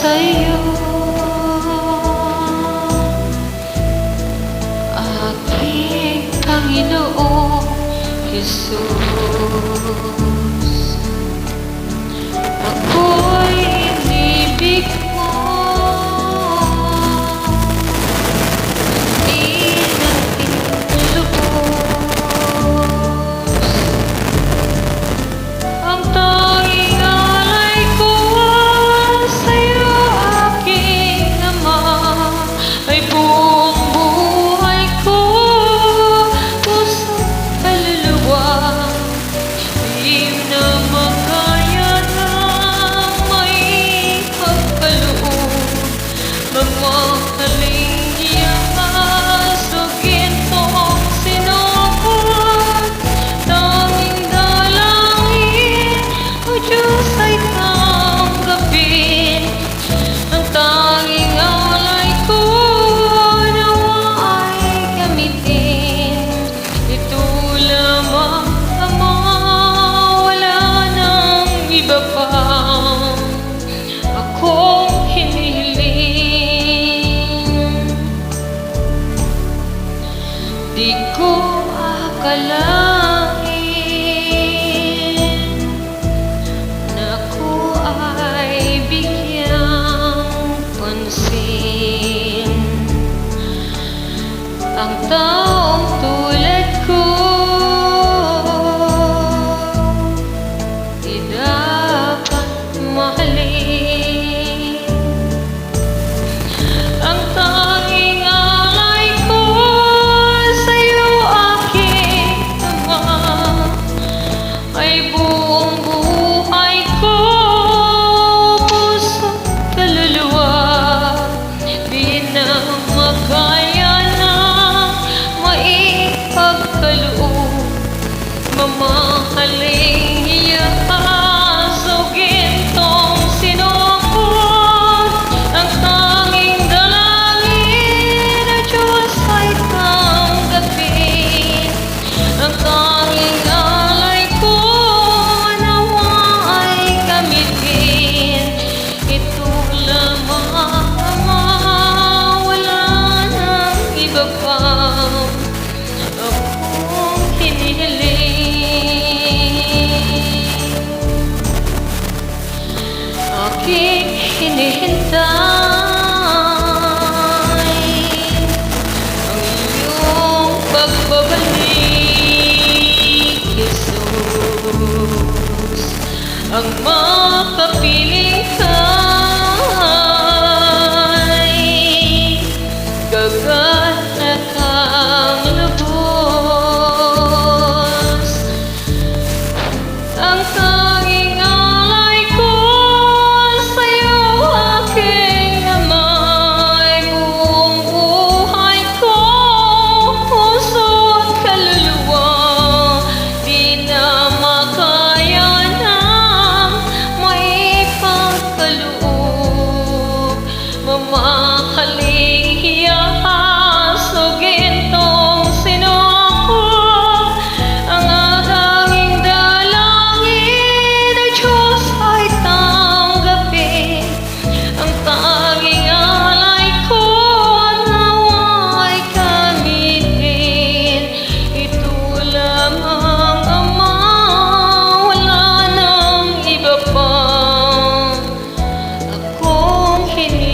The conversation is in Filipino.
sa'yo, aking Panginoong Jesus. Ako'y inibig mo, ang tanging alay ko sa'yo, aking Ama, ay buong buhay ko, puso't kaluluwa. Di na makaya na maipagkaloob, mamahaling iyas o gintong sinukot. Tanging dalangin, O Diyos, ay tanggapin ang tanging alay ko, nawa ay gamitin. Ito lamang, Ama, wala nang iba pang akong hinihiling. Di ko akalain na ako ay bigyang pansin. Ang taong tulad ko di dapat mahalin. Ang tanging alay ko sa'yo, aking Ama, ay buong buhay ko, puso't kaluluwa. Di na makaya na maipagkaloob, mamahaling iyas o gintong sinukot. Ang tanging dalangin, O Diyos, ay tanggapin ang tanging alay ko, nawa ay gamitin. Ito lamang, Ama, wala nang iba pang akong hinihiling. Aking hinihintay ang iyong pagbabalik, Jesus. Ang makapiling ka'y gagalakang lubos. Ang tanging alay ko sa'yo, aking Ama, ay buong buhay ko, puso't kaluluwa. Di na makaya na maipagkaloob, mamahaling iyas o gintong sinukot. Ang tanging dalangin, O Diyos, ay tanggapin ang tanging alay ko, nawa ay gamitin. Ito lamang, Ama, wala nang iba pang akong hinihiling.